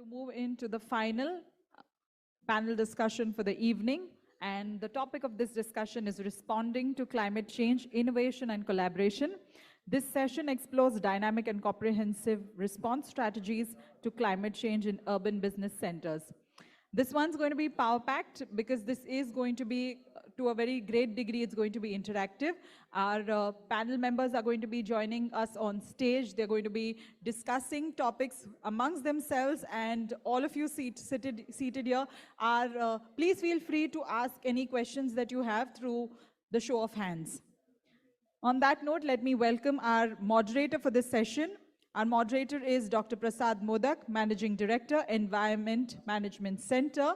to move into the final panel discussion for the evening. And the topic of this discussion is responding to climate change, innovation and collaboration. This session explores dynamic and comprehensive response strategies to climate change in urban business centers. This one's going to be power-packed because this is going to be, to a very great degree, it's going to be interactive. Our panel members are going to be joining us on stage. They're going to be discussing topics amongst themselves, and all of you seated here are, please feel free to ask any questions that you have through the show of hands. On that note, let me welcome our moderator for this session. Our moderator is Dr. Prasad Modak, Managing Director, Environment Management Center.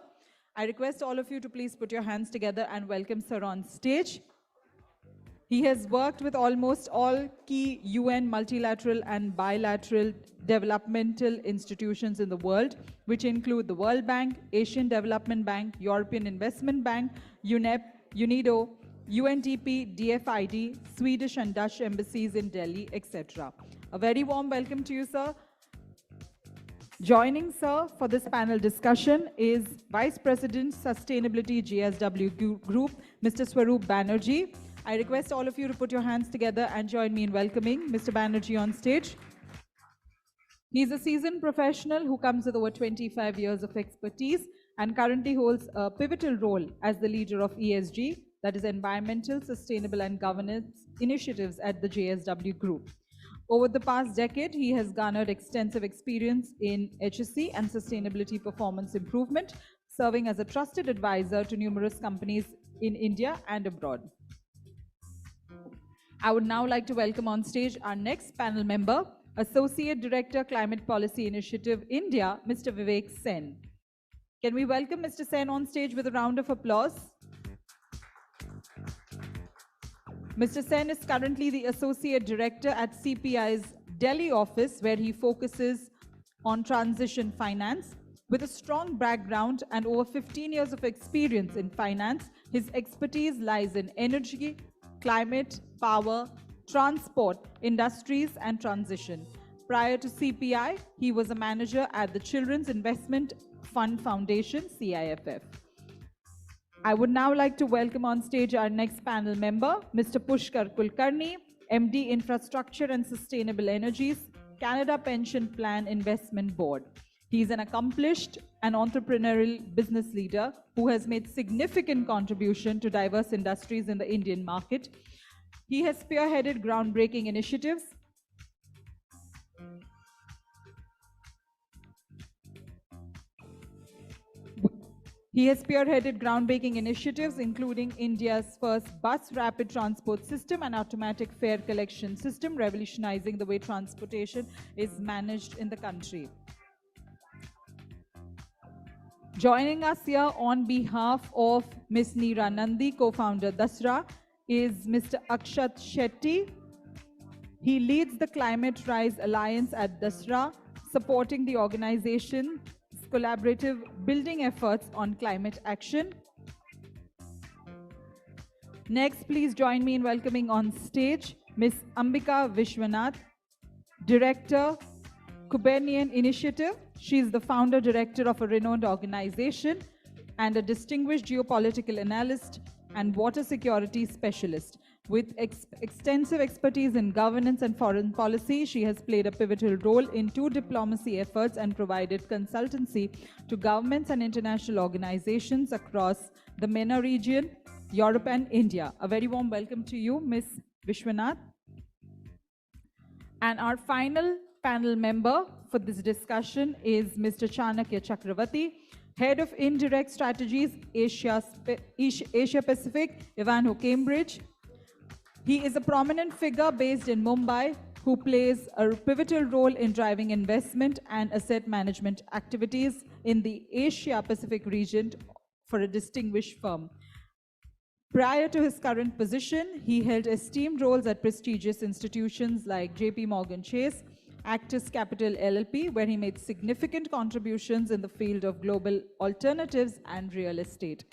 I request all of you to please put your hands together and welcome sir on stage. He has worked with almost all key UN multilateral and bilateral developmental institutions in the world, which include the World Bank, Asian Development Bank, European Investment Bank, UNEP, UNIDO, UNDP, DFID, Swedish and Dutch embassies in Delhi, etc. A very warm welcome to you, sir. Joining, sir, for this panel discussion is Vice President, Sustainability, GSW Group, Mr. Swaroop Banerjee. I request all of you to put your hands together and join me in welcoming Mr. Banerjee on stage. He's a seasoned professional who comes with over 25 years of expertise and currently holds a pivotal role as the leader of ESG, that is Environmental, Sustainable and Governance Initiatives at the GSW Group. Over the past decade, he has garnered extensive experience in HSE and sustainability performance improvement, serving as a trusted advisor to numerous companies in India and abroad. I would now like to welcome on stage our next panel member, Associate Director, Climate Policy Initiative, India, Mr. Vivek Sen. Can we welcome Mr. Sen on stage with a round of applause? Mr. Sen is currently the Associate Director at CPI's Delhi office, where he focuses on transition finance. With a strong background and over 15 years of experience in finance, his expertise lies in energy, climate, power, transport, industries, and transition. Prior to CPI, he was a manager at the Children's Investment Fund Foundation, CIFF. I would now like to welcome on stage our next panel member, Mr. Pushkar Kulkarni, MD Infrastructure and Sustainable Energies, Canada Pension Plan Investment Board. He is an accomplished and entrepreneurial business leader who has made significant contribution to diverse industries in the Indian market. He has spearheaded groundbreaking initiatives including India's first bus rapid transport system and automatic fare collection system, revolutionizing the way transportation is managed in the country. Joining us here on behalf of Ms. Neera Nandi, co-founder Dasra, is Mr. Akshay Shetty. He leads the Climate Rise Alliance at Dasra, supporting the organization's collaborative building efforts on climate action. Next, please join me in welcoming on stage Ms. Ambika Vishwanath, Director, Kubernein Initiative. She is the founder director of a renowned organization and a distinguished geopolitical analyst and water security specialist. With extensive expertise in governance and foreign policy, she has played a pivotal role in 2 diplomacy efforts and provided consultancy to governments and international organizations across the MENA region, Europe and India. A very warm welcome to you, Ms. Vishwanath. And our final panel member for this discussion is Mr. Chanakya Chakravarti, Head of Indirect Strategies, Asia Pacific, Ivanhoe, Cambridge. He is a prominent figure based in Mumbai who plays a pivotal role in driving investment and asset management activities in the Asia Pacific region for a distinguished firm. Prior to his current position, he held esteemed roles at prestigious institutions like JP Morgan Chase, Actis Capital LLP, where he made significant contributions in the field of global alternatives and real estate.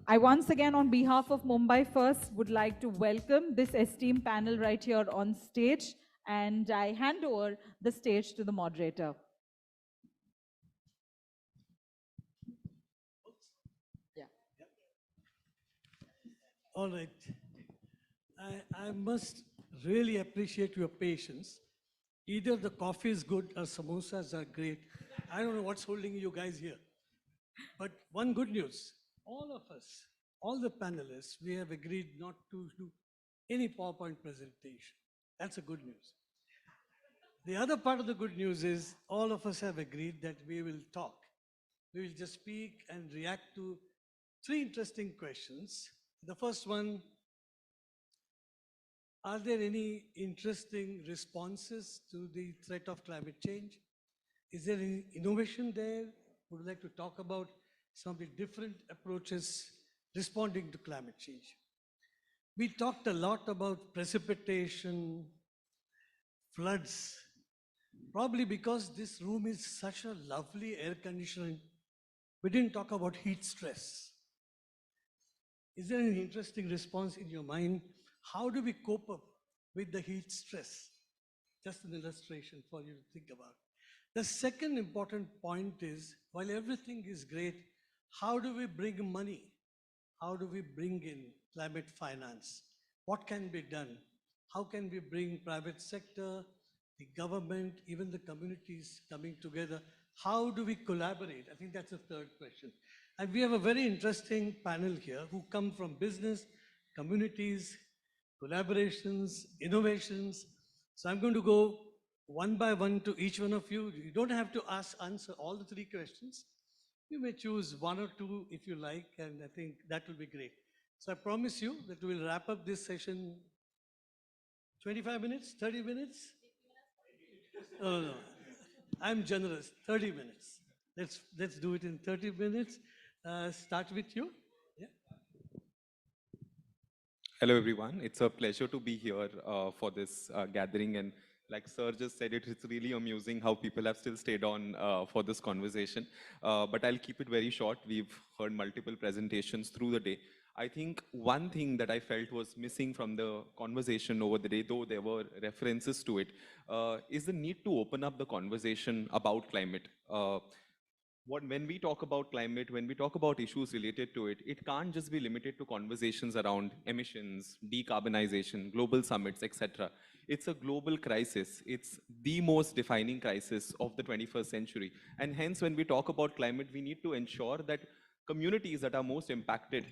I once again, on behalf of Mumbai First, would like to welcome this esteemed panel right here on stage, and I hand over the stage to the moderator. All right. I must really appreciate your patience. Either the coffee is good or samosas are great. I don't know what's holding you guys here. But one good news, all of us, all the panelists, we have agreed not to do any PowerPoint presentation. That's a good news. The other part of the good news is all of us have agreed that we will talk. We will just speak and react to three interesting questions. The first one, are there any interesting responses to the threat of climate change? Is there any innovation there? Would you like to talk about some of the different approaches responding to climate change? We talked a lot about precipitation, floods, probably because this room is such a lovely air conditioning. We didn't talk about heat stress. Is there any interesting response in your mind? How do we cope up with the heat stress? Just an illustration for you to think about. The second important point is, while everything is great, how do we bring money? How do we bring in climate finance? What can be done? How can we bring private sector, the government, even the communities coming together? How do we collaborate? I think that's the third question. And we have a very interesting panel here who come from business, communities, collaborations, innovations. So I'm going to go one by one to each one of you. You don't have to answer all the three questions. You may choose one or two if you like, and I think that will be great. So I promise you that we will wrap up this session 25 minutes, 30 minutes? No, no, no. I'm generous, 30 minutes. Let's do it in 30 minutes. Start with you. Yeah. Hello, everyone. It's a pleasure to be here for this gathering. And like Sir just said, it's really amusing how people have still stayed on for this conversation. But I'll keep it very short. We've heard multiple presentations through the day. I think one thing that I felt was missing from the conversation over the day, though there were references to it, is the need to open up the conversation about climate. When we talk about climate, when we talk about issues related to it, it can't just be limited to conversations around emissions, decarbonization, global summits, etc. It's a global crisis. It's the most defining crisis of the 21st century. And hence, when we talk about climate, we need to ensure that communities that are most impacted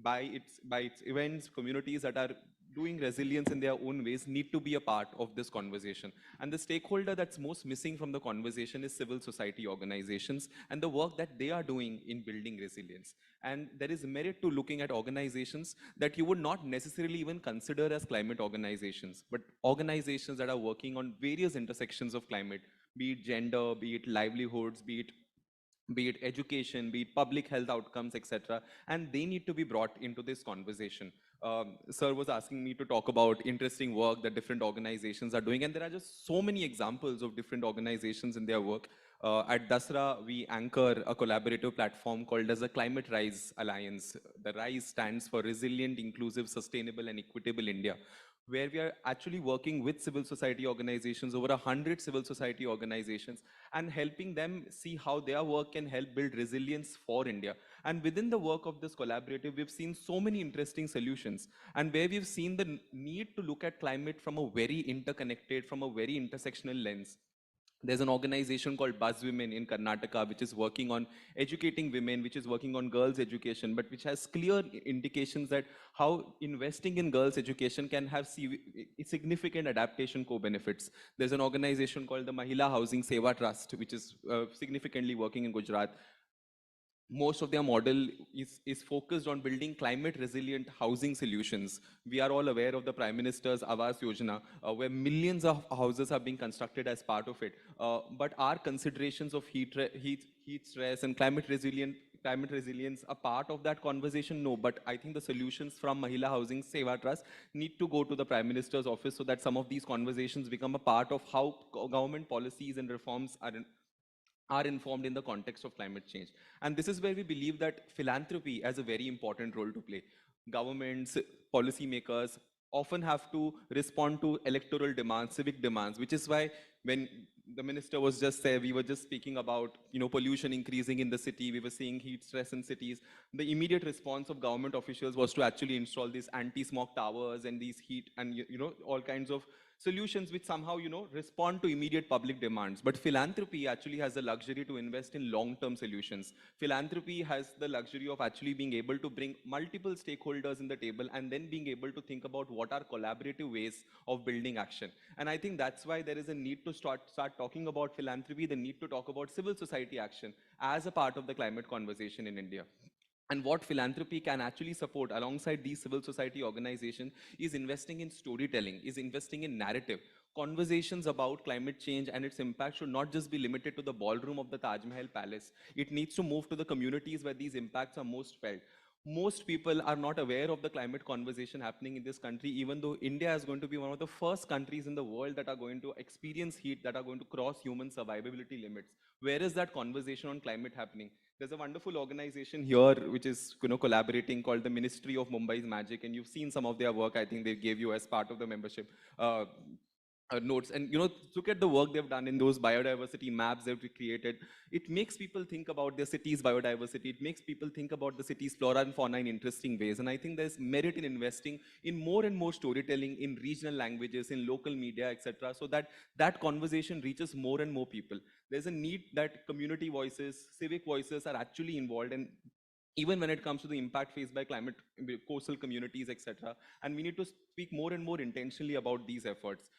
by its events, communities that are doing resilience in their own ways need to be a part of this conversation. And the stakeholder that's most missing from the conversation is civil society organizations and the work that they are doing in building resilience. And there is merit to looking at organizations that you would not necessarily even consider as climate organizations, but organizations that are working on various intersections of climate, be it gender, be it livelihoods, be it education, be it public health outcomes, etc. And they need to be brought into this conversation. Sir was asking me to talk about interesting work that different organizations are doing, and there are just so many examples of different organizations in their work. At Dasra, we anchor a collaborative platform called as the Climate Rise Alliance. The RISE stands for Resilient, Inclusive, Sustainable, and Equitable India, where we are actually working with civil society organizations, over 100 civil society organizations, and helping them see how their work can help build resilience for India. And within the work of this collaborative, we've seen so many interesting solutions, and where we've seen the need to look at climate from a very interconnected, from a very intersectional lens. There's an organization called Buzz Women in Karnataka, which is working on educating women, which is working on girls' education, but which has clear indications that how investing in girls' education can have significant adaptation co-benefits. There's an organization called the Mahila Housing Seva Trust, which is significantly working in Gujarat. Most of their model is focused on building climate resilient housing solutions. We are all aware of the Prime Minister's Awas Yojana, where millions of houses are being constructed as part of it. But are considerations of heat stress and climate resilience a part of that conversation? No, but I think the solutions from Mahila Housing Seva Trust need to go to the Prime Minister's office so that some of these conversations become a part of how government policies and reforms are informed in the context of climate change. And this is where we believe that philanthropy has a very important role to play. Governments, policymakers, often have to respond to electoral demands, civic demands, which is why when the minister was just there, we were just speaking about, pollution increasing in the city, we were seeing heat stress in cities. The immediate response of government officials was to actually install these anti-smog towers and these heat and, all kinds of solutions which somehow, respond to immediate public demands. But philanthropy actually has the luxury to invest in long-term solutions. Philanthropy has the luxury of actually being able to bring multiple stakeholders in the table and then being able to think about what are collaborative ways of building action. And I think that's why there is a need to start talking about philanthropy, the need to talk about civil society action as a part of the climate conversation in India. And what philanthropy can actually support alongside these civil society organizations is investing in storytelling, is investing in narrative. Conversations about climate change and its impact should not just be limited to the ballroom of the Taj Mahal Palace. It needs to move to the communities where these impacts are most felt. Most people are not aware of the climate conversation happening in this country, even though India is going to be one of the first countries in the world that are going to experience heat, that are going to cross human survivability limits. Where is that conversation on climate happening? There's a wonderful organization here which is collaborating called the Ministry of Mumbai's Magic, and you've seen some of their work. I think they gave you as part of the membership. Notes, and look at the work they've done in those biodiversity maps they've created. It makes people think about their city's biodiversity. It makes people think about the city's flora and fauna in interesting ways. And I think there's merit in investing in more and more storytelling in regional languages, in local media, etc., so that that conversation reaches more and more people. There's a need that community voices, civic voices are actually involved, and even when it comes to the impact faced by climate, coastal communities, etc. And we need to speak more and more intentionally about these efforts.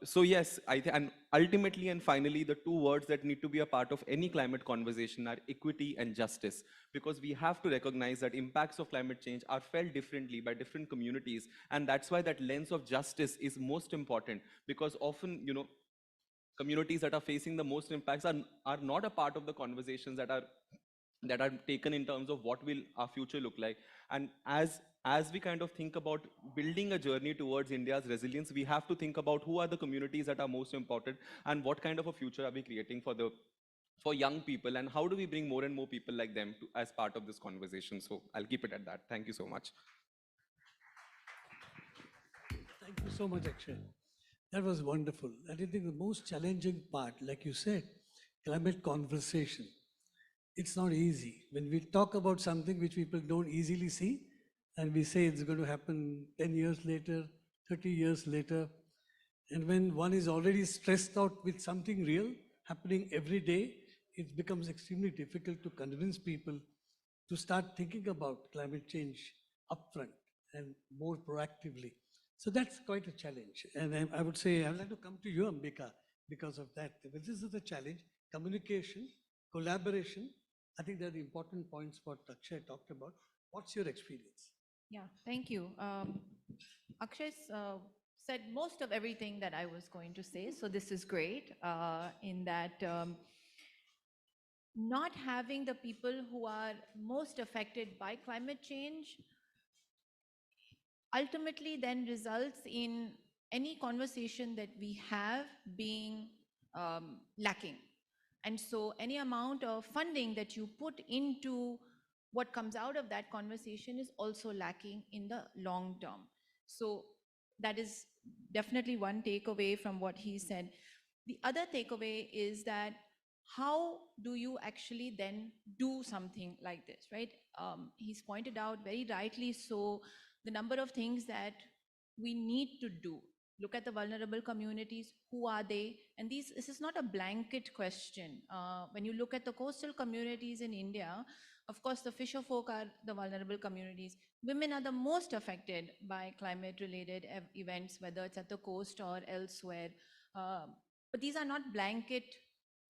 So yes, and ultimately and finally, the two words that need to be a part of any climate conversation are equity and justice, because we have to recognize that impacts of climate change are felt differently by different communities, and that's why that lens of justice is most important, because often, communities that are facing the most impacts are not a part of the conversations that are taken in terms of what will our future look like. And as we kind of think about building a journey towards India's resilience, we have to think about who are the communities that are most important and what kind of a future are we creating for young people, and how do we bring more and more people like them as part of this conversation. So I'll keep it at that. Thank you so much. Thank you so much, Akshay. That was wonderful. I think the most challenging part, like you said, climate conversation. It's not easy. When we talk about something which people don't easily see, and we say it's going to happen 10 years later, 30 years later, and when one is already stressed out with something real happening every day, it becomes extremely difficult to convince people to start thinking about climate change upfront and more proactively. So that's quite a challenge. And I would say, I'd like to come to you, Ambika, because of that. This is the challenge: communication, collaboration. I think they're the important points what Akshay talked about. What's your experience? Yeah, thank you. Akshay said most of everything that I was going to say, so this is great in that not having the people who are most affected by climate change ultimately then results in any conversation that we have being lacking. And so any amount of funding that you put into what comes out of that conversation is also lacking in the long term. So that is definitely one takeaway from what he said. The other takeaway is that how do you actually then do something like this, right? He's pointed out very rightly so the number of things that we need to do. Look at the vulnerable communities. Who are they? And this is not a blanket question. When you look at the coastal communities in India, of course, the fisher folk are the vulnerable communities. Women are the most affected by climate-related events, whether it's at the coast or elsewhere. But these are not blanket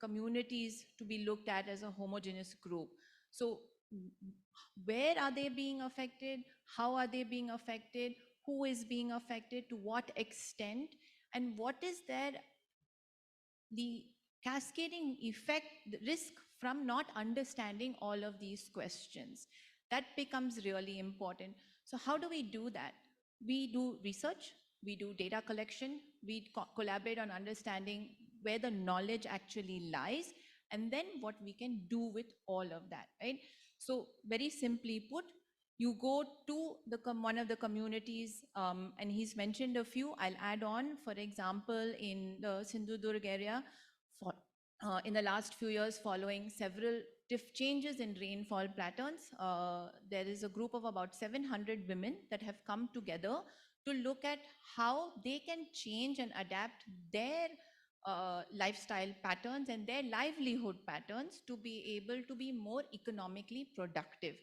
communities to be looked at as a homogeneous group. So where are they being affected? How are they being affected? Who is being affected? To what extent? And what is there the cascading effect, the risk from not understanding all of these questions? That becomes really important. So how do we do that? We do research, we do data collection, we collaborate on understanding where the knowledge actually lies, and then what we can do with all of that, right? So very simply put, You go to one of the communities, and he's mentioned a few. I'll add on, for example, in the Sindhudurg area, for, in the last few years, following several changes in rainfall patterns, there is a group of about 700 women that have come together to look at how they can change and adapt their lifestyle patterns and their livelihood patterns to be able to be more economically productive.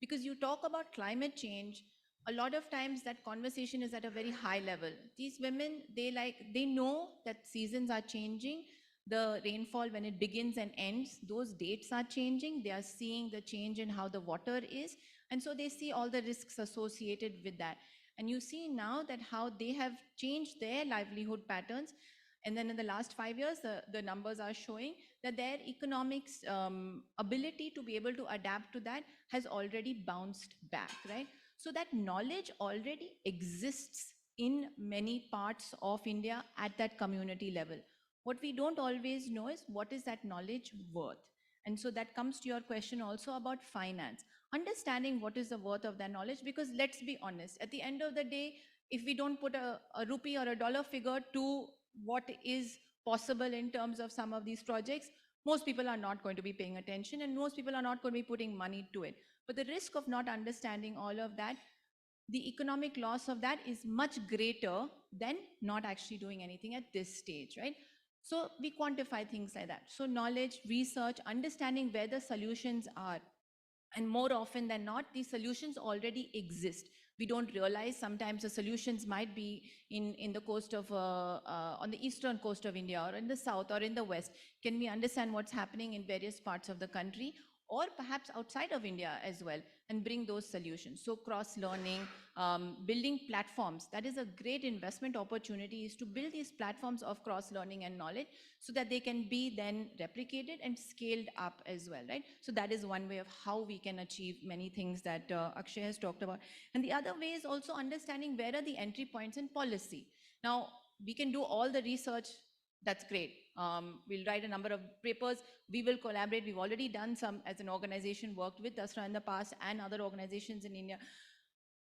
Because you talk about climate change, a lot of times that conversation is at a very high level. These women, they know that seasons are changing. The rainfall, when it begins and ends, those dates are changing. They are seeing the change in how the water is. And so they see all the risks associated with that. And you see now that how they have changed their livelihood patterns. And then in the last 5 years, the numbers are showing that their economics ability to be able to adapt to that has already bounced back, right? So that knowledge already exists in many parts of India at that community level. What we don't always know is what is that knowledge worth? And so that comes to your question also about finance. Understanding what is the worth of that knowledge, because let's be honest, at the end of the day, if we don't put a rupee or a dollar figure to what is possible in terms of some of these projects, most people are not going to be paying attention and most people are not going to be putting money to it. But the risk of not understanding all of that, the economic loss of that is much greater than not actually doing anything at this stage, right? So we quantify things like that. So knowledge, research, understanding where the solutions are. And more often than not, these solutions already exist. We don't realize sometimes the solutions might be in the coast of, on the eastern coast of India, or in the south, or in the west. Can we understand what's happening in various parts of the country, or perhaps outside of India as well, and bring those solutions? So cross-learning, building platforms, that is a great investment opportunity, is to build these platforms of cross-learning and knowledge so that they can be then replicated and scaled up as well, right? So that is one way of how we can achieve many things that Akshay has talked about. And the other way is also understanding where are the entry points in policy. Now, we can do all the research. That's great. We'll write a number of papers. We will collaborate. We've already done some as an organization, worked with Dasra in the past and other organizations in India.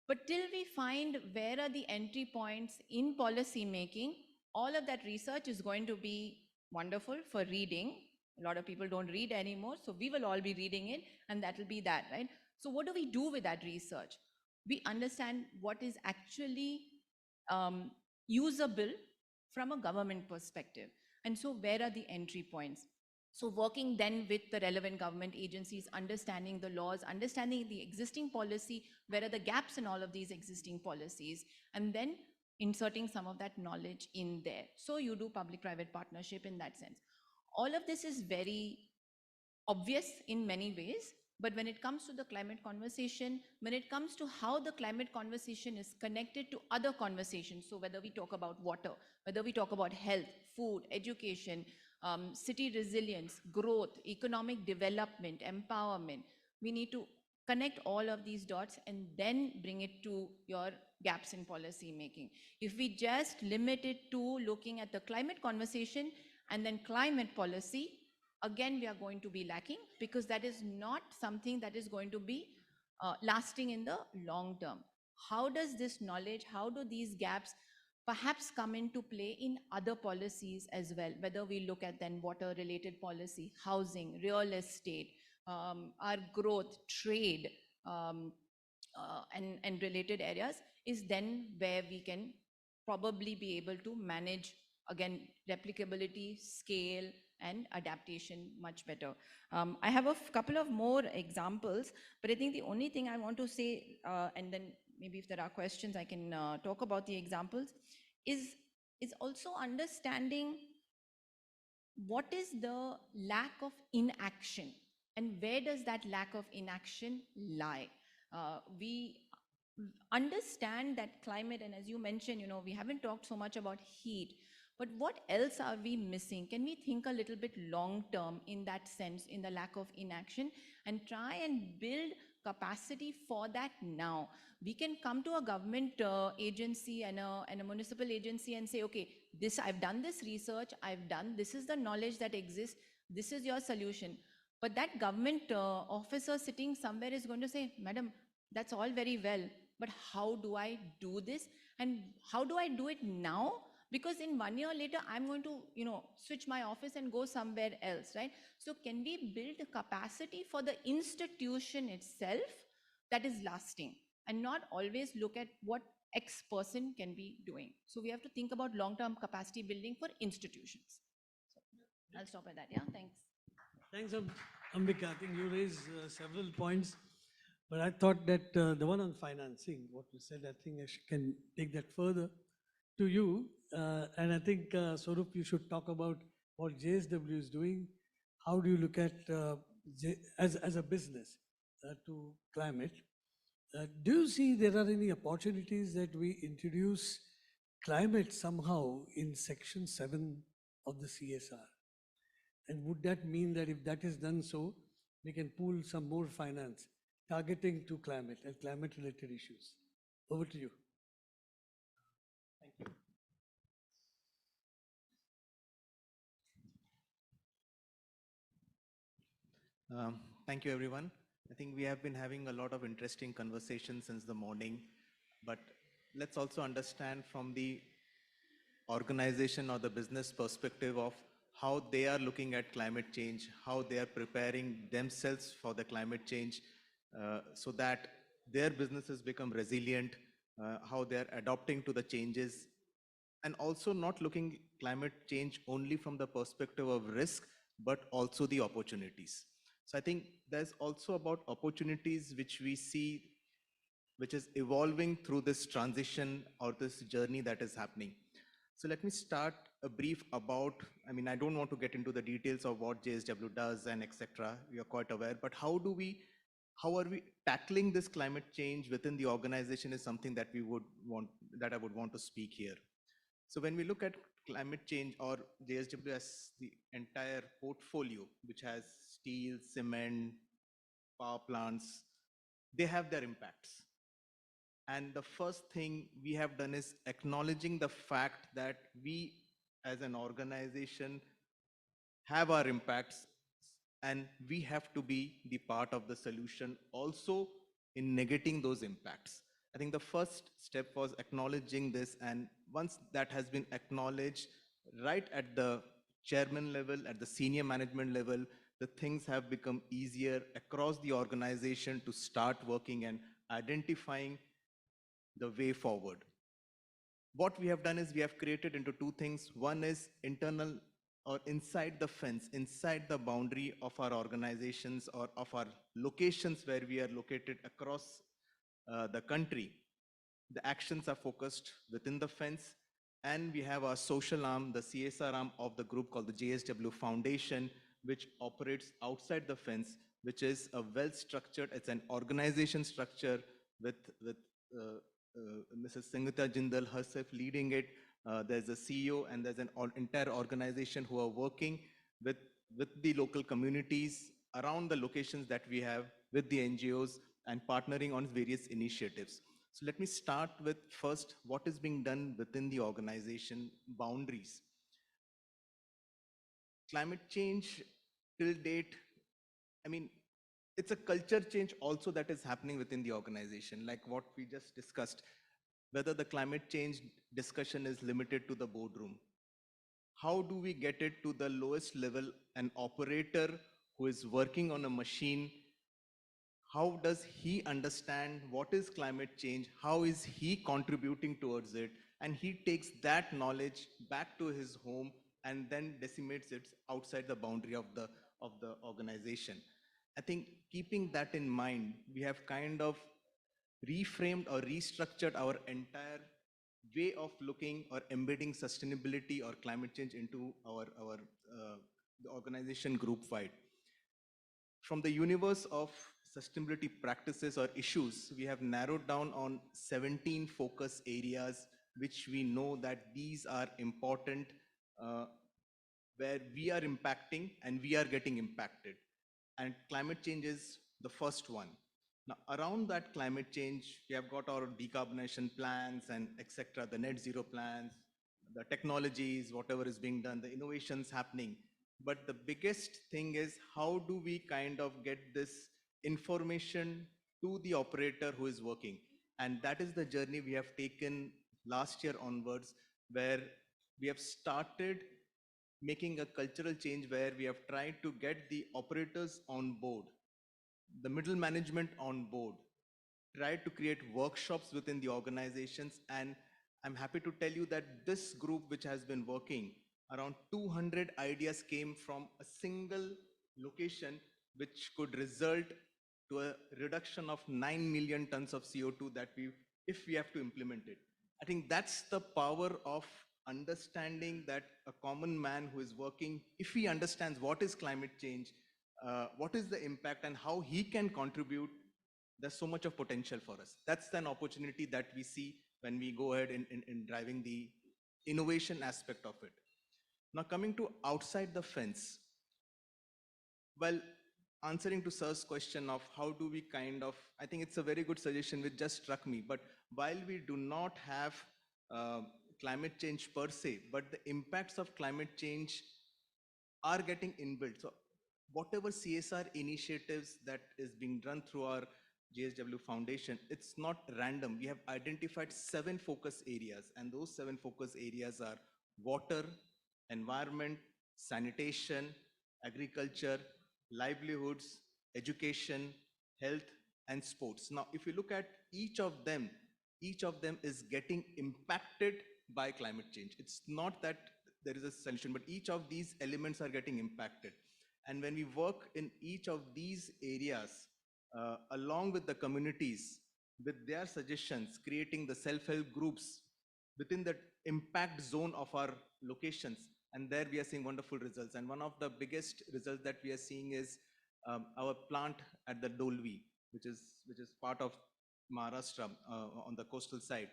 But till we find where are the entry points in policy making, all of that research is going to be wonderful for reading. A lot of people don't read anymore, so we will all be reading it, and that will be that, right? So what do we do with that research? We understand what is actually usable from a government perspective. And so where are the entry points? So working then with the relevant government agencies, understanding the laws, understanding the existing policy, where are the gaps in all of these existing policies, and then inserting some of that knowledge in there. So you do public-private partnership in that sense. All of this is very obvious in many ways, but when it comes to the climate conversation, when it comes to how the climate conversation is connected to other conversations, so whether we talk about water, whether we talk about health, food, education, city resilience, growth, economic development, empowerment, we need to connect all of these dots and then bring it to your gaps in policy making. If we just limit it to looking at the climate conversation and then climate policy, again, we are going to be lacking, because that is not something that is going to be lasting in the long term. How does this knowledge, how do these gaps perhaps come into play in other policies as well, whether we look at then water related policy, housing, real estate, our growth, trade, and related areas, is then where we can probably be able to manage, again, replicability, scale, and adaptation much better. I have a couple of more examples, but I think the only thing I want to say, and then maybe if there are questions, I can talk about the examples, is also understanding what is the lack of inaction and where does that lack of inaction lie. We understand that climate, and as you mentioned, we haven't talked so much about heat, but what else are we missing? Can we think a little bit long term in that sense, in the lack of inaction, and try and build capacity for that now? We can come to a government agency and a municipal agency and say, okay, I've done this research, this is the knowledge that exists, this is your solution. But that government officer sitting somewhere is going to say, madam, That's all very well, but how do I do this? And how do I do it now? Because in 1 year later, I'm going to, switch my office and go somewhere else, right? So can we build a capacity for the institution itself that is lasting and not always look at what X person can be doing? So we have to think about long-term capacity building for institutions. So I'll stop at that. Yeah, thanks. Thanks, Ambika. I think you raised several points, but I thought that the one on financing, what you said, I think can take that further to you. And I think, Swaroop, you should talk about what JSW is doing. How do you look at, as a business, to climate? Do you see there are any opportunities that we introduce climate somehow in Section 7 of the CSR? And would that mean that if that is done so, we can pool some more finance targeting to climate and climate related issues? Over to you. Thank you. Thank you, everyone. I think we have been having a lot of interesting conversations since the morning, but let's also understand from the organization or the business perspective of how they are looking at climate change, how they are preparing themselves for the climate change, so that their businesses become resilient, how they are adapting to the changes, and also not looking climate change only from the perspective of risk, but also the opportunities. So I think there's also about opportunities which we see, which is evolving through this transition or this journey that is happening. So let me start a brief about, I don't want to get into the details of what JSW does and etc. We are quite aware, but how are we tackling this climate change within the organization is something that I would want to speak here. So when we look at climate change or JSW as the entire portfolio, which has steel, cement, power plants, they have their impacts. And the first thing we have done is acknowledging the fact that we as an organization have our impacts and we have to be the part of the solution also in negating those impacts. I think the first step was acknowledging this, and once that has been acknowledged right at the chairman level, at the senior management level, the things have become easier across the organization to start working and identifying the way forward. What we have done is we have created into two things. One is internal or inside the fence, inside the boundary of our organizations or of our locations where we are located across the country. The actions are focused within the fence, and we have our social arm, the CSR arm of the group called the JSW Foundation, which operates outside the fence, which is a well-structured, it's an organization structure with Mrs. Sangeeta Jindal herself leading it. There's a CEO and there's an entire organization who are working with the local communities around the locations that we have, with the NGOs, and partnering on various initiatives. So let me start with first what is being done within the organization boundaries. Climate change till date, it's a culture change also that is happening within the organization, like what we just discussed, whether the climate change discussion is limited to the boardroom. How do we get it to the lowest level? An operator who is working on a machine, how does he understand what is climate change? How is he contributing towards it? And he takes that knowledge back to his home and then disseminates it outside the boundary of the organization. I think keeping that in mind, we have kind of reframed or restructured our entire way of looking or embedding sustainability or climate change into the organization group wide. From the universe of sustainability practices or issues, we have narrowed down on 17 focus areas, which we know that these are important, where we are impacting and we are getting impacted. And climate change is the first one. Now, around that climate change, we have got our decarbonization plans and etc., the net zero plans, the technologies, whatever is being done, the innovations happening. But the biggest thing is how do we kind of get this information to the operator who is working. And that is the journey we have taken last year onwards, where we have started making a cultural change where we have tried to get the operators on board, the middle management on board, tried to create workshops within the organizations. And I'm happy to tell you that this group, which has been working, around 200 ideas came from a single location, which could result to a reduction of 9 million tons of CO2 that if we have to implement it. I think that's the power of understanding that a common man who is working, if he understands what is climate change, what is the impact and how he can contribute, there's so much of potential for us. That's an opportunity that we see when we go ahead in driving the innovation aspect of it. Now coming to outside the fence, well, answering to Sir's question of how do we I think it's a very good suggestion which just struck me, but while we do not have climate change per se, but the impacts of climate change are getting inbuilt. So whatever CSR initiatives that is being run through our JSW Foundation, it's not random. We have identified 7 focus areas, and those 7 focus areas are water, environment, sanitation, agriculture, livelihoods, education, health, and sports. Now, if you look at each of them is getting impacted by climate change. It's not that there is a solution, but each of these elements are getting impacted. And when we work in each of these areas, along with the communities, with their suggestions, creating the self-help groups within the impact zone of our locations, and there we are seeing wonderful results. And one of the biggest results that we are seeing is our plant at the Dolvi, which is part of Maharashtra on the coastal side.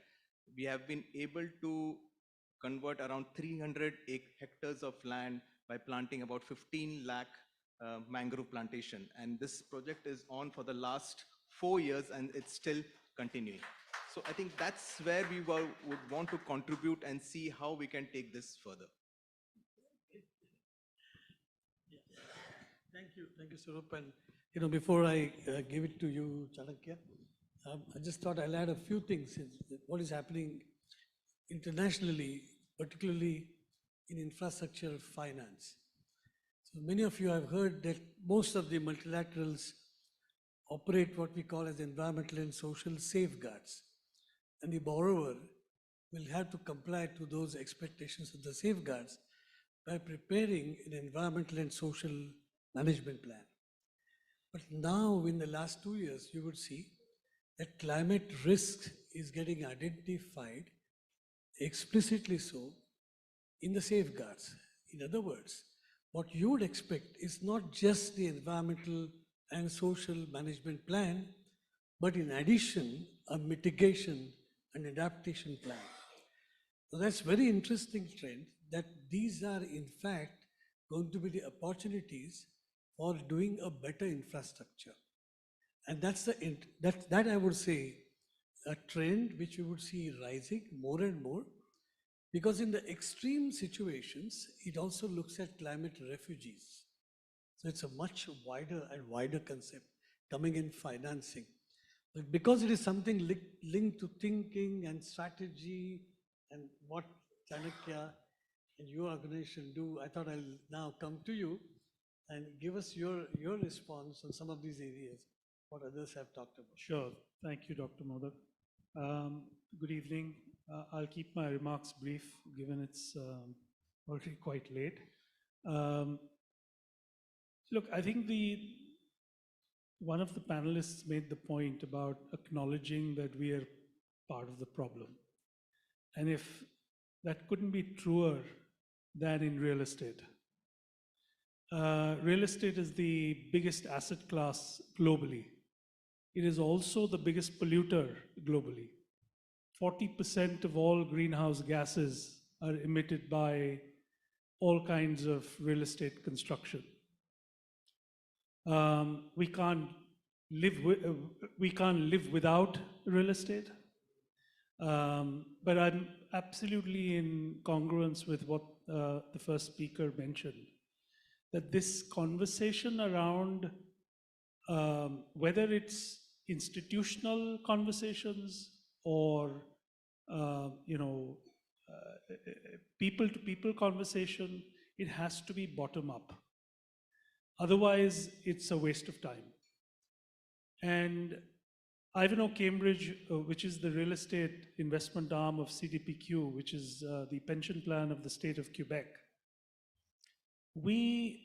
We have been able to convert around 300 hectares of land by planting about 15 lakh mangrove plantation. And this project is on for the last 4 years and it's still continuing. So I think that's where we would want to contribute and see how we can take this further. Thank you, Swaroop. And before I give it to you, Chanakya, I just thought I'll add a few things. What is happening internationally, particularly in infrastructure finance. So many of you have heard that most of the multilaterals operate what we call as environmental and social safeguards. And the borrower will have to comply to those expectations of the safeguards by preparing an environmental and social management plan. But now, in the last 2 years, you would see that climate risk is getting identified explicitly so in the safeguards. In other words, what you would expect is not just the environmental and social management plan, but in addition, a mitigation and adaptation plan. So that's very interesting trend that these are in fact going to be the opportunities for doing a better infrastructure. And that's that I would say a trend which you would see rising more and more, because in the extreme situations, it also looks at climate refugees. So it's a much wider and wider concept coming in financing. But because it is something linked to thinking and strategy and what Chanakya and your organization do, I thought I'll now come to you and give us your response on some of these areas, what others have talked about. Sure. Thank you, Dr. Modak. Good evening. I'll keep my remarks brief, given it's already quite late. Look, I think one of the panelists made the point about acknowledging that we are part of the problem. And if that couldn't be truer than in real estate. Real estate is the biggest asset class globally. It is also the biggest polluter globally. 40% of all greenhouse gases are emitted by all kinds of real estate construction. We can't live without real estate. But I'm absolutely in congruence with what the first speaker mentioned, that this conversation around whether it's institutional conversations or people-to-people conversation. It has to be bottom-up. Otherwise, it's a waste of time. And Ivanhoe Cambridge, which is the real estate investment arm of CDPQ, which is the pension plan of the state of Quebec, we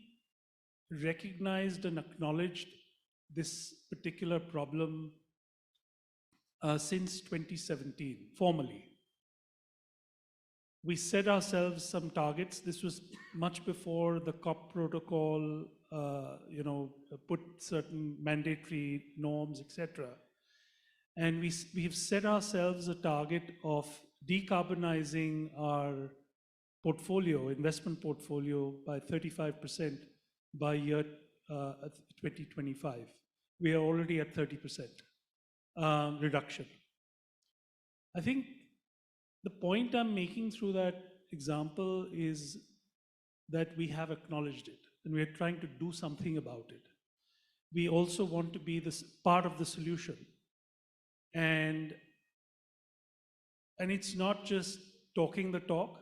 recognized and acknowledged this particular problem since 2017, formally. We set ourselves some targets. This was much before the COP protocol, put certain mandatory norms, etc. And we have set ourselves a target of decarbonizing our portfolio, investment portfolio, by 35% by year 2025. We are already at 30% reduction. I think the point I'm making through that example is that we have acknowledged it and we're trying to do something about it. We also want to be this part of the solution. And it's not just talking the talk,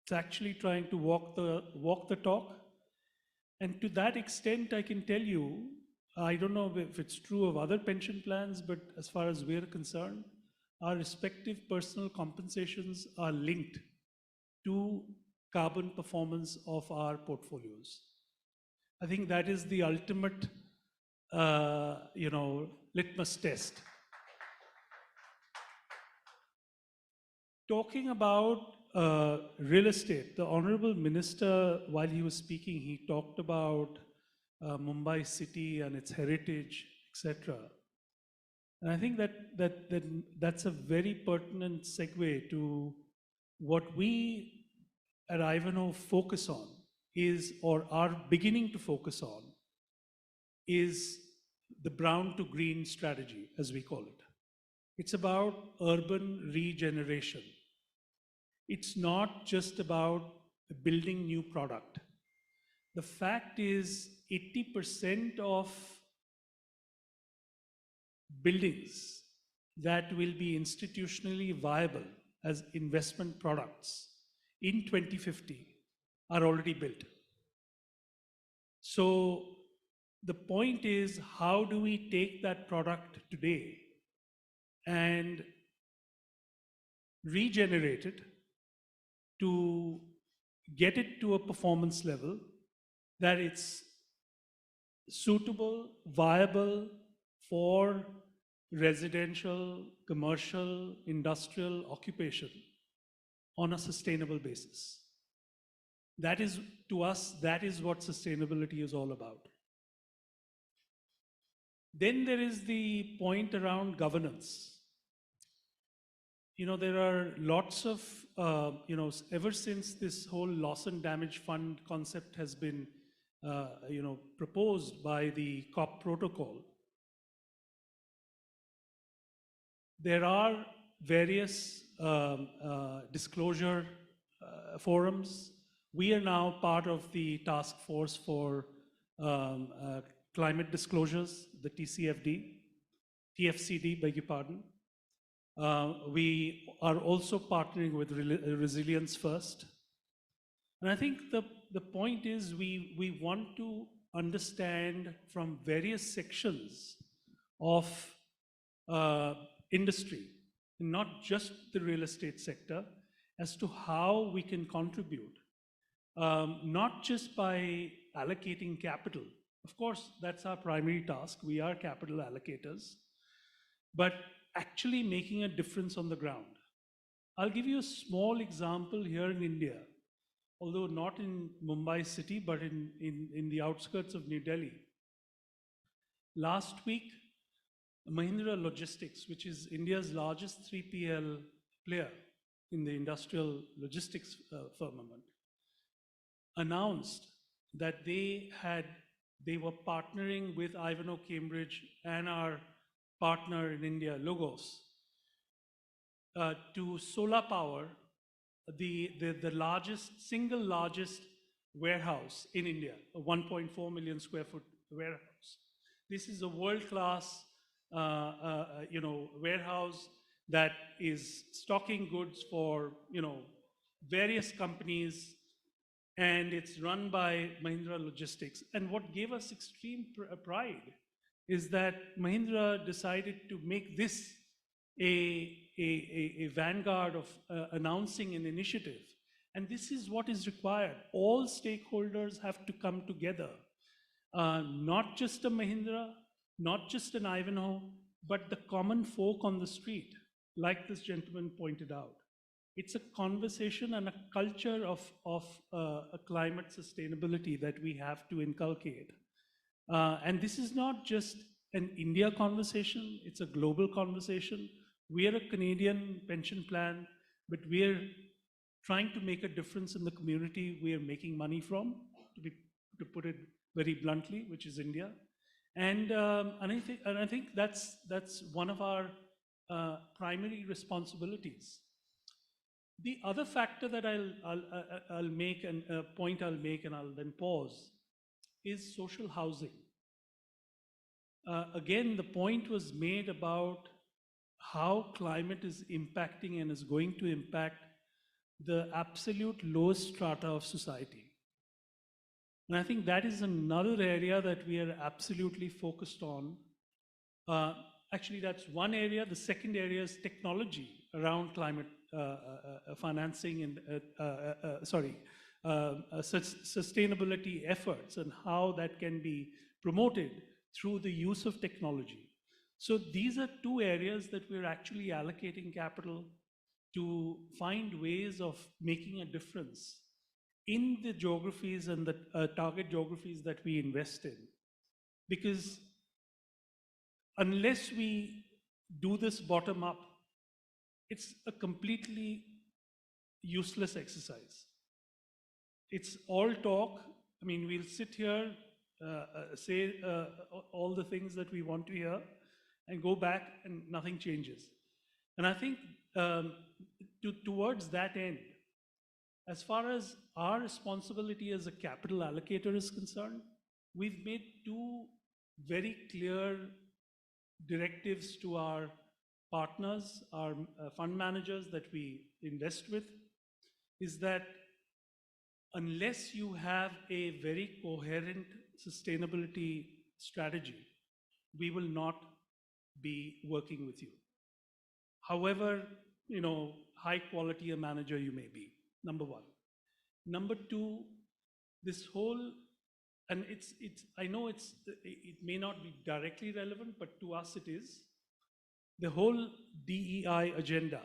it's actually trying to walk the talk. And to that extent, I can tell you, I don't know if it's true of other pension plans, but as far as we're concerned, our respective personal compensations are linked to carbon performance of our portfolios. I think that is the ultimate, litmus test. Talking about real estate, the Honorable Minister, while he was speaking, he talked about Mumbai city and its heritage, etc. And I think that's a very pertinent segue to what we at Ivanhoe focus on is, or are beginning to focus on, is the brown to green strategy, as we call it. It's about urban regeneration. It's not just about building new product. The fact is 80% of buildings that will be institutionally viable as investment products in 2050 are already built. So the point is, how do we take that product today and regenerate it to get it to a performance level that it's suitable, viable for residential, commercial, industrial occupation on a sustainable basis. That is, to us, that is what sustainability is all about. Then there is the point around governance. There are lots of, ever since this whole loss and damage fund concept has been, proposed by the COP protocol, there are various disclosure forums. We are now part of the task force for climate disclosures, the TFCD, beg your pardon. We are also partnering with Resilience First. And I think the point is we want to understand from various sections of industry, not just the real estate sector, as to how we can contribute, not just by allocating capital. Of course, that's our primary task. We are capital allocators, but actually making a difference on the ground. I'll give you a small example here in India, although not in Mumbai city, but in the outskirts of New Delhi. Last week, Mahindra Logistics, which is India's largest 3PL player in the industrial logistics firmament, announced that they were partnering with Ivanhoe Cambridge and our partner in India, Logos, to solar power the single largest warehouse in India, a 1.4 million square foot warehouse. This is a world-class warehouse that is stocking goods for, various companies, and it's run by Mahindra Logistics. And what gave us extreme pride is that Mahindra decided to make this a vanguard of announcing an initiative. And this is what is required. All stakeholders have to come together. Not just a Mahindra, not just an Ivanhoe, but the common folk on the street, like this gentleman pointed out. It's a conversation and a culture of a climate sustainability that we have to inculcate. And this is not just an India conversation, it's a global conversation. We are a Canadian pension plan, but we are trying to make a difference in the community we are making money from, to put it very bluntly, which is India. And I think that's one of our primary responsibilities. The other factor that I'll make, and a point I'll make, and I'll then pause, is social housing. Again, the point was made about how climate is impacting and is going to impact the absolute lowest strata of society. And I think that is another area that we are absolutely focused on. Actually, that's one area. The second area is technology around climate financing and, sustainability efforts, and how that can be promoted through the use of technology. So these are two areas that we're actually allocating capital to find ways of making a difference in the geographies and the target geographies that we invest in. Because unless we do this bottom up, it's a completely useless exercise. It's all talk. I mean, we'll sit here, say all the things that we want to hear, and go back and nothing changes. And I think towards that end, as far as our responsibility as a capital allocator is concerned, we've made two very clear directives to our partners, our fund managers that we invest with, is that unless you have a very coherent sustainability strategy, we will not be working with you. However, high quality a manager you may be, number one. Number two, this whole, and I know it may not be directly relevant, but to us it is, the whole DEI agenda,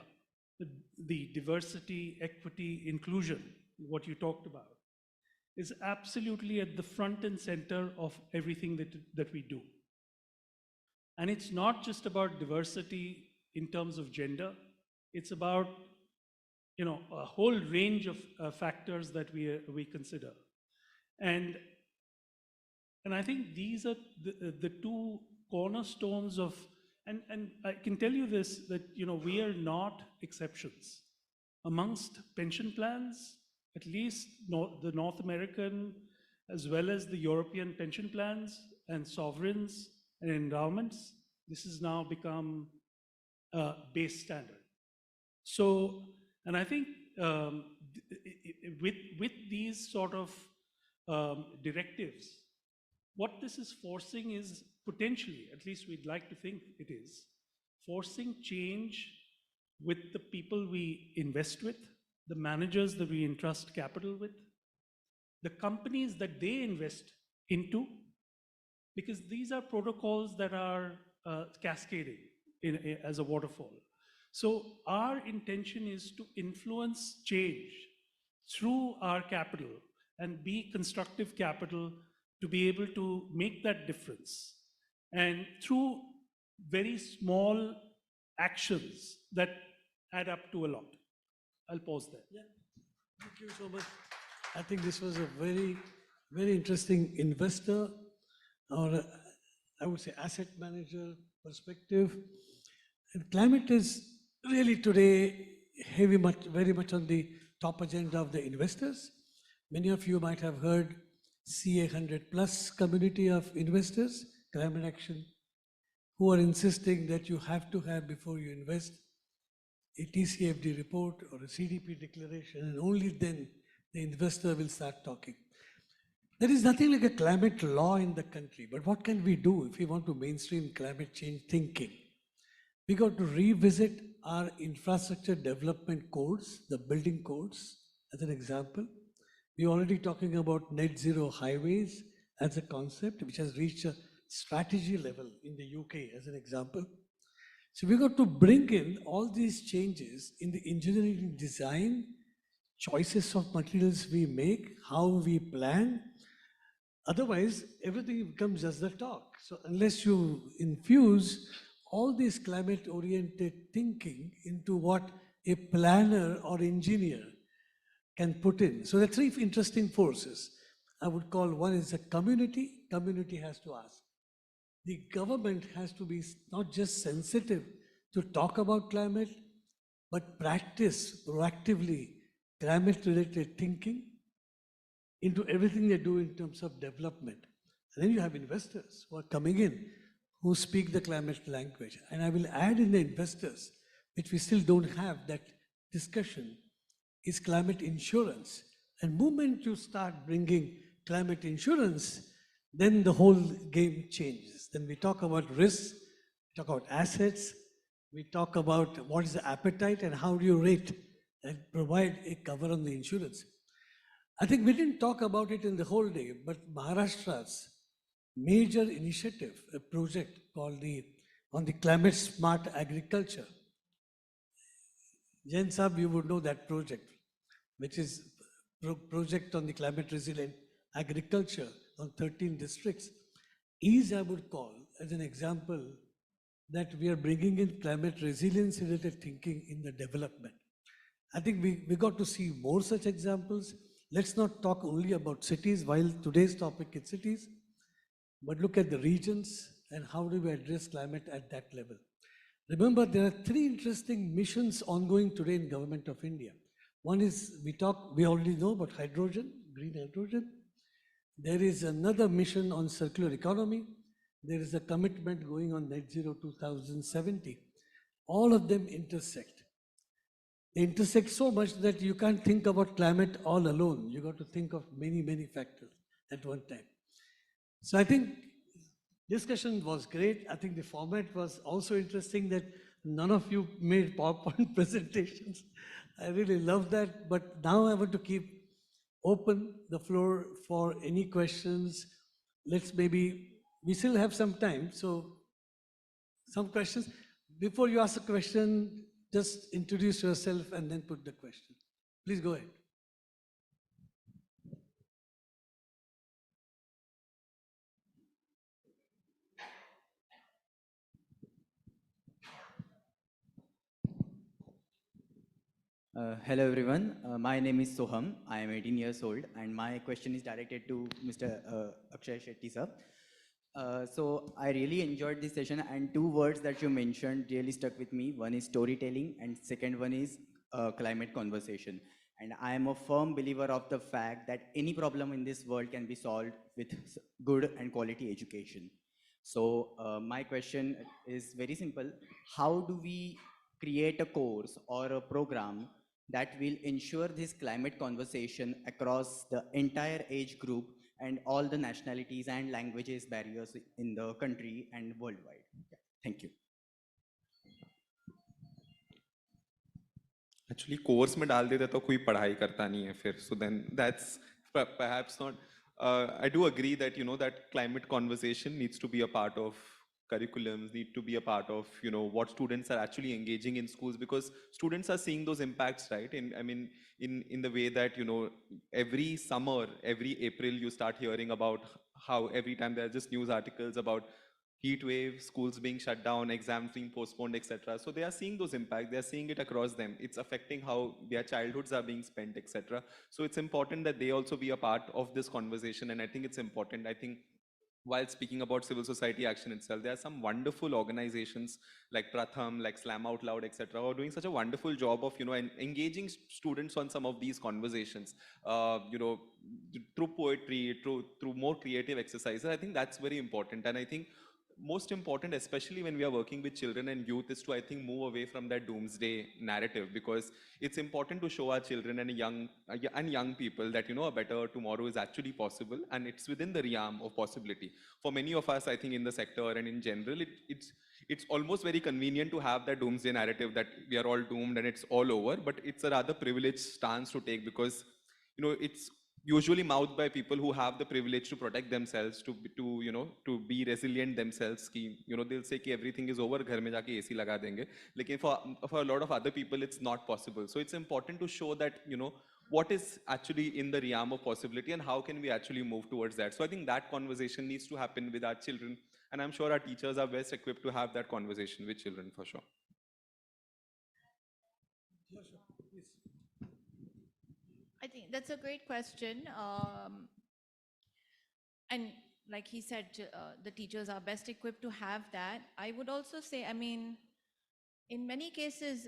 the diversity, equity, inclusion, what you talked about, is absolutely at the front and center of everything that we do. And it's not just about diversity in terms of gender, it's about a whole range of factors that we consider. And I think these are the two cornerstones of, and I can tell you this, that we are not exceptions. Amongst pension plans, at least the North American, as well as the European pension plans and sovereigns and endowments, this has now become a base standard. So, and I think with these sort of directives, what this is forcing is potentially, at least we'd like to think it is, forcing change with the people we invest with, the managers that we entrust capital with, the companies that they invest into, because these are protocols that are cascading as a waterfall. So our intention is to influence change through our capital and be constructive capital to be able to make that difference. And through very small actions that add up to a lot. I'll pause there. Yeah, thank you so much. I think this was a very, very interesting investor, or I would say asset manager perspective. And climate is really today very much on the top agenda of the investors. Many of you might have heard CA 100+ community of investors, climate action, who are insisting that you have to have, before you invest, a TCFD report or a CDP declaration, and only then the investor will start talking. There is nothing like a climate law in the country, but what can we do if we want to mainstream climate change thinking? We got to revisit our infrastructure development codes, the building codes, as an example. We're already talking about net zero highways as a concept, which has reached a strategy level in the UK, as an example. So we got to bring in all these changes in the engineering design, choices of materials we make, how we plan. Otherwise, everything becomes just the talk. So unless you infuse all this climate-oriented thinking into what a planner or engineer can put in. So there are three interesting forces. I would call one is a community. Community has to ask. The government has to be not just sensitive to talk about climate, but practice proactively climate-related thinking into everything they do in terms of development. And then you have investors who are coming in, who speak the climate language. And I will add in the investors, which we still don't have that discussion, is climate insurance. And moment you start bringing climate insurance, then the whole game changes. Then we talk about risks, we talk about assets, we talk about what is the appetite and how do you rate and provide a cover on the insurance. I think we didn't talk about it in the whole day, but Maharashtra's major initiative, a project called on the climate smart agriculture. Jain Saab, you would know that project, which is project on the climate resilient agriculture on 13 districts, is, I would call, as an example that we are bringing in climate resilience related thinking in the development. I think we got to see more such examples. Let's not talk only about cities, while today's topic is cities, but look at the regions and how do we address climate at that level. Remember, there are three interesting missions ongoing today in Government of India. One is, we already know about hydrogen, green hydrogen. There is another mission on circular economy. There is a commitment going on net zero 2070. All of them intersect. They intersect so much that you can't think about climate all alone. You got to think of many, many factors at one time. So I think discussion was great. I think the format was also interesting that none of you made PowerPoint presentations. I really love that. But now I want to keep open the floor for any questions. We still have some time. So some questions. Before you ask a question, just introduce yourself and then put the question. Please go ahead. Hello everyone, my name is Soham. I am 18 years old and my question is directed to Mr. Akshay Shetty sir. So I really enjoyed this session and two words that you mentioned really stuck with me. One is storytelling and second one is climate conversation. And I am a firm believer of the fact that any problem in this world can be solved with good and quality education. So my question is very simple. How do we create a course or a program that will ensure this climate conversation across the entire age group and all the nationalities and languages barriers in the country and worldwide? Yeah. Thank you. Actually, course में डाल देते तो कोई पढ़ाई करता नहीं है फिर. So then that's perhaps not. I do agree that that climate conversation needs to be a part of curriculums, need to be a part of what students are actually engaging in schools, because students are seeing those impacts, right? In the way that every summer, every April, you start hearing about how every time there are just news articles about heat wave, schools being shut down, exams being postponed, etc. So they are seeing those impacts. They are seeing it across them. It's affecting how their childhoods are being spent, etc. So it's important that they also be a part of this conversation. And I think it's important. I think while speaking about civil society action itself, there are some wonderful organizations like Pratham, like Slam Out Loud, etc., who are doing such a wonderful job of engaging students on some of these conversations, through poetry, through more creative exercises. I think that's very important. And I think most important, especially when we are working with children and youth, is to, I think, move away from that doomsday narrative, because it's important to show our children and young people that, a better tomorrow is actually possible, and it's within the realm of possibility. For many of us, I think, in the sector and in general, it's almost very convenient to have that doomsday narrative that we are all doomed and it's all over, but it's a rather privileged stance to take, because it's usually mouthed by people who have the privilege to protect themselves, to be resilient themselves. They'll say कि everything is over, घर में जाके AC लगा देंगे. Like for a lot of other people, it's not possible. So it's important to show that what is actually in the realm of possibility and how can we actually move towards that. So I think that conversation needs to happen with our children, and I'm sure our teachers are best equipped to have that conversation with children for sure. Yeah, sure. Please. I think that's a great question. And like he said, the teachers are best equipped to have that. I would also say, I mean, in many cases,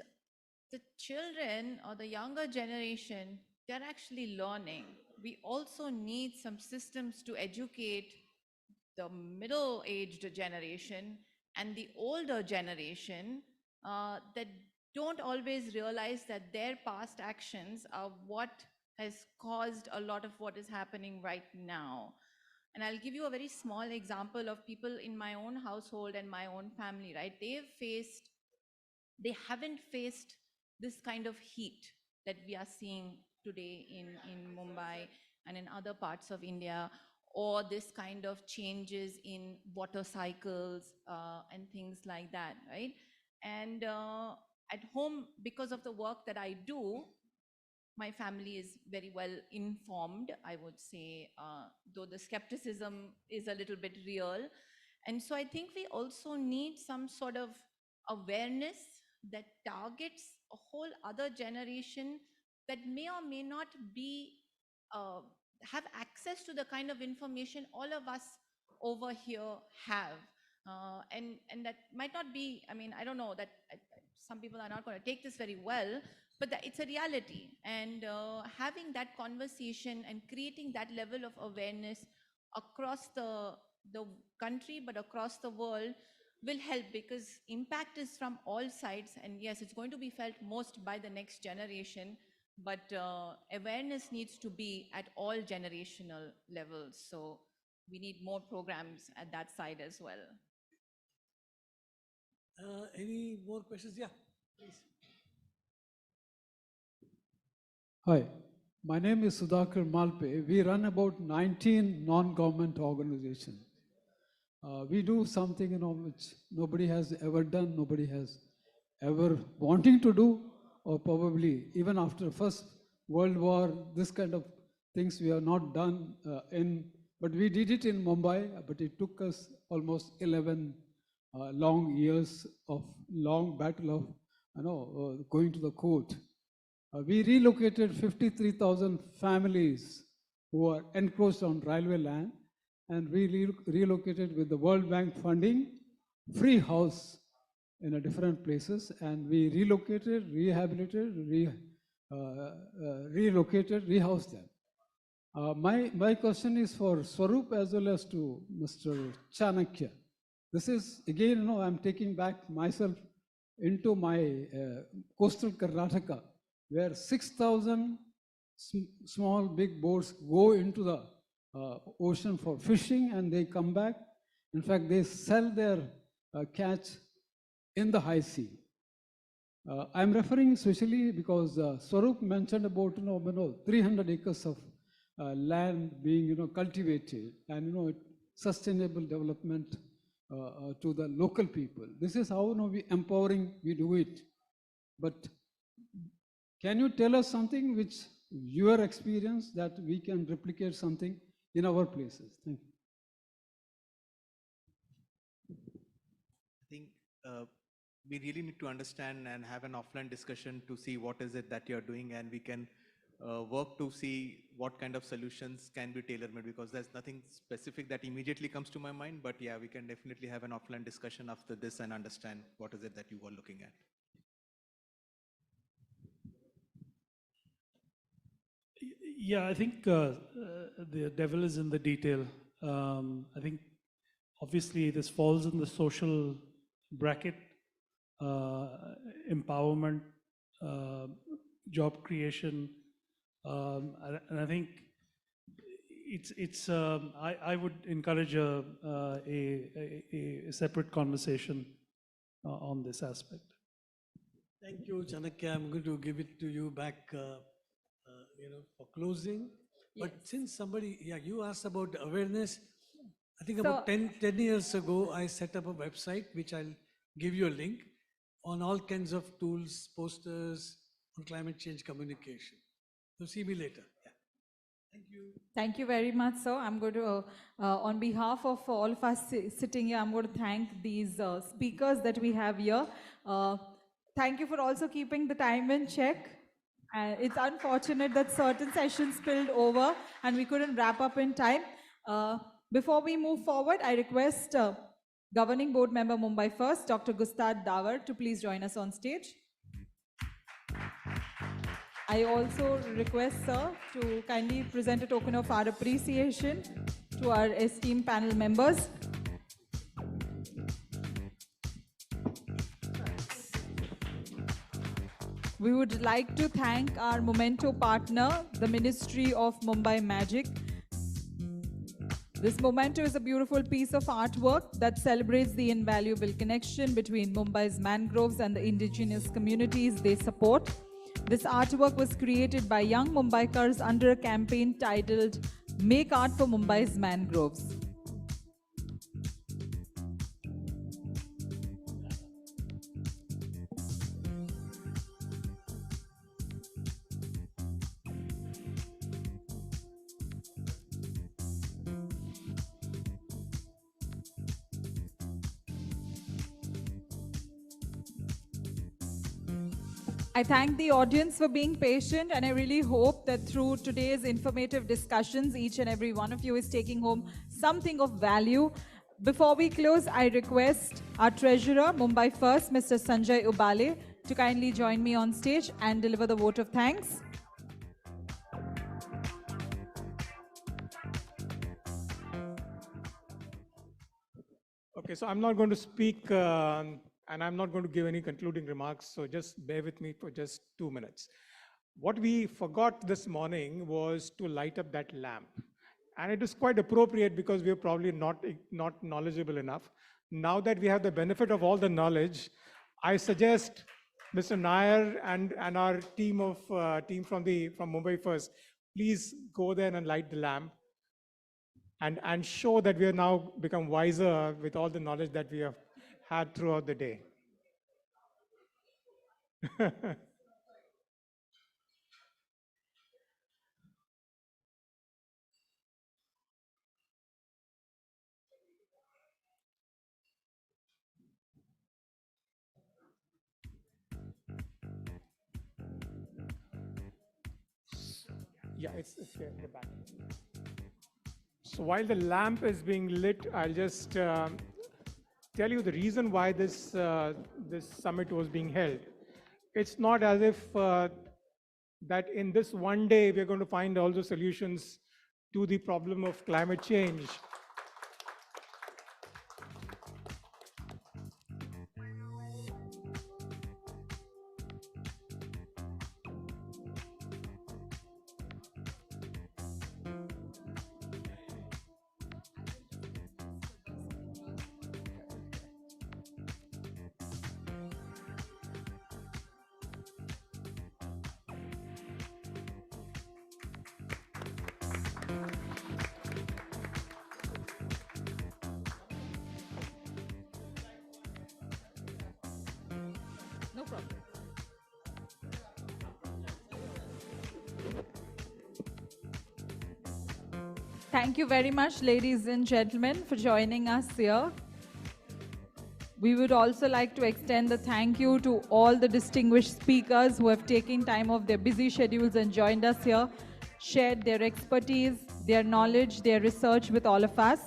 the children or the younger generation, they're actually learning. We also need some systems to educate the middle-aged generation and the older generation that don't always realize that their past actions are what has caused a lot of what is happening right now. And I'll give you a very small example of people in my own household and my own family, right? They haven't faced this kind of heat that we are seeing today in Mumbai and in other parts of India, or this kind of changes in water cycles and things like that, right? And at home, because of the work that I do, my family is very well informed, I would say, though the skepticism is a little bit real. And so I think we also need some sort of awareness that targets a whole other generation that may or may not be have access to the kind of information all of us over here have. And that might not be, I mean, I don't know, that some people are not going to take this very well, but it's a reality. And having that conversation and creating that level of awareness across the country, but across the world, will help, because impact is from all sides. And yes, it's going to be felt most by the next generation, but awareness needs to be at all generational levels. So we need more programs at that side as well. Any more questions? Yeah, please. Hi, my name is Sudhakar Malpe. We run about 19 non-government organizations. We do something, which nobody has ever done, nobody has ever wanting to do, or probably even after First World War, this kind of things we have not done but we did it in Mumbai, but it took us almost 11 long years of long battle of, going to the court. We relocated 53,000 families who are encroached on railway land, and we relocated with the World Bank funding, free house in different places, and we relocated, rehabilitated, relocated, rehoused them. My question is for Swaroop as well as to Mr. Chanakya. This is, again, I'm taking back myself into my coastal Karnataka, where 6,000 small, big boats go into the ocean for fishing, and they come back. In fact, they sell their catch in the high sea. I'm referring especially because Swaroop mentioned about 300 acres of land being cultivated, and sustainable development to the local people. This is how we empowering we do it. But can you tell us something which your experience that we can replicate something in our places? Thank you. I think we really need to understand and have an offline discussion to see what is it that you're doing, and we can work to see what kind of solutions can be tailor-made, because there's nothing specific that immediately comes to my mind, but yeah, we can definitely have an offline discussion after this and understand what is it that you are looking at. Yeah, I think the devil is in the detail. I think Obviously, this falls in the social bracket, empowerment, job creation, and I think I would encourage a separate conversation on this aspect. Thank you, Chanakya. I'm going to give it to you back, for closing. But since somebody, you asked about awareness. I think about 10 years ago, I set up a website, which I'll give you a link, on all kinds of tools, posters on climate change communication. So see me later. Yeah. Thank you. Thank you very much, sir. I'm going to, on behalf of all of us sitting here, I'm going to thank these speakers that we have here. Thank you for also keeping the time in check. It's unfortunate that certain sessions spilled over and we couldn't wrap up in time. Before we move forward, I request Governing Board Member Mumbai First, Dr. Gustad Davar, to please join us on stage. I also request, sir, to kindly present a token of our appreciation to our esteemed panel members. We would like to thank our memento partner, the Ministry of Mumbai Magic. This memento is a beautiful piece of artwork that celebrates the invaluable connection between Mumbai's mangroves and the indigenous communities they support. This artwork was created by young Mumbaikars under a campaign titled Make Art for Mumbai's Mangroves. I thank the audience for being patient, and I really hope that through today's informative discussions, each and every one of you is taking home something of value. Before we close, I request our treasurer, Mumbai First, Mr. Sanjay Ubale, to kindly join me on stage and deliver the vote of thanks. Okay, so I'm not going to speak and I'm not going to give any concluding remarks, so just bear with me for just 2 minutes. What we forgot this morning was to light up that lamp. And it is quite appropriate because we are probably not knowledgeable enough. Now that we have the benefit of all the knowledge, I suggest Mr. Nair and our team from Mumbai First, please go there and light the lamp and show that we have now become wiser with all the knowledge that we have had throughout the day. Yeah, it's here in the back. So while the lamp is being lit, I'll just tell you the reason why this summit was being held. It's not as if that in this one day we're going to find all the solutions to the problem of climate change. No problem. Thank you very much, ladies and gentlemen, for joining us here. We would also like to extend the thank you to all the distinguished speakers who have taken time off their busy schedules and joined us here, shared their expertise, their knowledge, their research with all of us.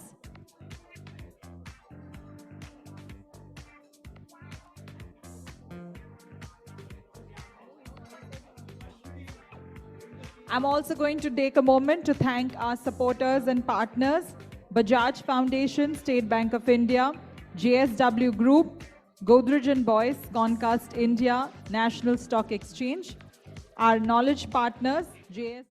I'm also going to take a moment to thank our supporters and partners, Bajaj Foundation, State Bank of India, JSW Group, Godrej and Boyce, Concast India, National Stock Exchange. Our knowledge partners, JS